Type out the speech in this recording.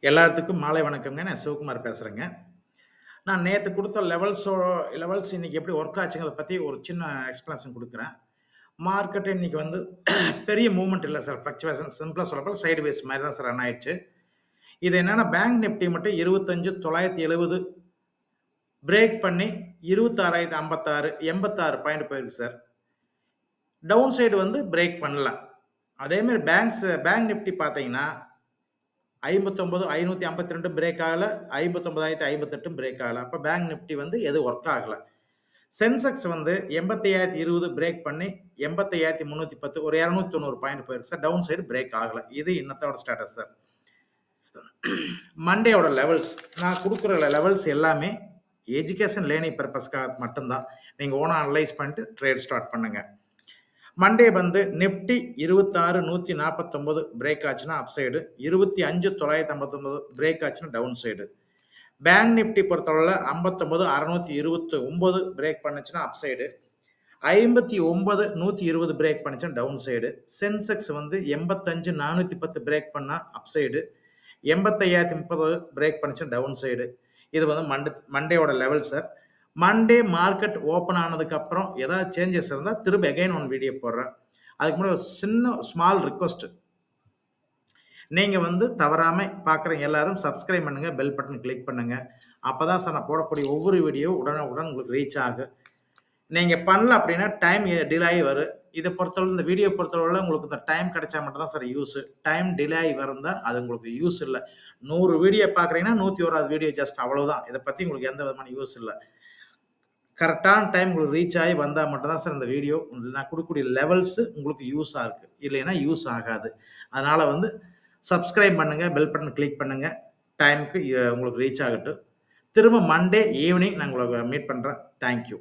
எல்லாத்துக்கும் மாலை வணக்கம்ங்க. நான் சிவகுமார் பேசுறேங்க. நான் நேத்து குடுத்த லெவல்ஸ் இன்னைக்கு எப்படி ஒர்க் ஆச்சுங்கிறத பத்தி ஒரு சின்ன எக்ஸ்ப்ளனேஷன் குடுக்குறேன். மார்க்கெட் இன்னைக்கு வந்து பெரிய மூவ்மெண்ட் இல்ல சார். ஃப்ளக்சுவேஷன் சிம்பிளா சொல்லப்போனா சைட்வேஸ் மாரி தான் சார் ரன் ஆயிடுச்சு. இது என்னன்னா பேங்க் நிஃப்டி மட்டும் 25,970 பிரேக் பண்ணி 26,056 86 பாயிண்ட் போயிருக்கு சார். டவுன் சைடு வந்து பிரேக் பண்ணல. அதே மாரி பேங்க் நிஃப்டி பார்த்தீங்கன்னா 59,552 பிரேக் ஆகல. 59,058 பிரேக் ஆகல. அப்ப பேங்க் நிஃப்டி வந்து எதுவும் ஒர்க் ஆகல. சென்செக்ஸ் வந்து 85,020 பிரேக் பண்ணி 85,310 ஒரு 290 பாயிண்ட் போயிருக்கு சார். டவுன் சைடு பிரேக் ஆகல. இது இன்னத்தோட ஸ்டேட்டஸ் சார். மண்டேயோட லெவல்ஸ் நான் குடுக்குற லெவல்ஸ் எல்லாமே எஜுகேஷன் லேர்னிங் பர்பஸ்க்காக மட்டும்தான். நீங்க ஓனா அனலைஸ் பண்ணிட்டு ட்ரேட் ஸ்டார்ட் பண்ணுங்க. மண்டே வந்து நிஃப்டி 26,149 பிரேக் ஆச்சுன்னா அப் சைடு, 25,959 பிரேக் ஆச்சுன்னா டவுன் சைடு. பேங்க் நிஃப்டி பொறுத்தளவுல 59,629 பிரேக் பண்ணுச்சுன்னா அப் சைடு, 59,120 பிரேக் பண்ணுச்சுன்னா டவுன் சைடு. சென்செக்ஸ் வந்து 85,410 பிரேக் பண்ணா அப் சைடு, 85,030 பிரேக் பண்ணுச்சுன்னா டவுன் சைடு. இது வந்து மண்டேயோட level sir. Monday market open ஆனதுக்கு அப்புறம் ஏதாவது சேஞ்சஸ் இருந்தால் திரும்ப அகைன் ஒன் வீடியோ போடுறேன். அதுக்கு முன்னாடி ஒரு சின்ன ஸ்மால் ரிக்வஸ்ட். நீங்க வந்து தவறாம பார்க்குற எல்லாரும் சப்ஸ்கிரைப் பண்ணுங்க, பெல் பட்டன் கிளிக் பண்ணுங்க. அப்பதான் சார் நான் போடக்கூடிய ஒவ்வொரு வீடியோ உடனுக்குடன் உங்களுக்கு ரீச் ஆகும். நீங்க பண்ணல அப்படின்னா டைம் டிலே ஆகி வரும். இதை பொறுத்தவரை இந்த வீடியோ பொறுத்தவரை உங்களுக்கு இந்த டைம் கிடைச்சா மட்டும் தான் சார் யூஸ். டைம் டிலே ஆகி வருந்தா அது உங்களுக்கு யூஸ் இல்லை. 100 வீடியோ பார்க்குறீங்கன்னா 101வது வீடியோ ஜஸ்ட் அவ்வளவுதான். இதை பத்தி உங்களுக்கு எந்த விதமான யூஸ் இல்லை. கரெக்டான டைம் உங்களுக்கு ரீச் ஆகி வந்தால் மட்டும் தான் சார் இந்த வீடியோ நான் கொடுக்கக்கூடிய லெவல்ஸ் உங்களுக்கு யூஸாக இருக்குது. இல்லைன்னா யூஸ் ஆகாது. அதனால் வந்து சப்ஸ்கிரைப் பண்ணுங்கள், பெல் பட்டன் கிளிக் பண்ணுங்கள். டைமுக்கு உங்களுக்கு ரீச் ஆகட்டும். திரும்ப மண்டே ஈவினிங் நான் உங்களை மீட் பண்ணுறேன். தேங்க்யூ.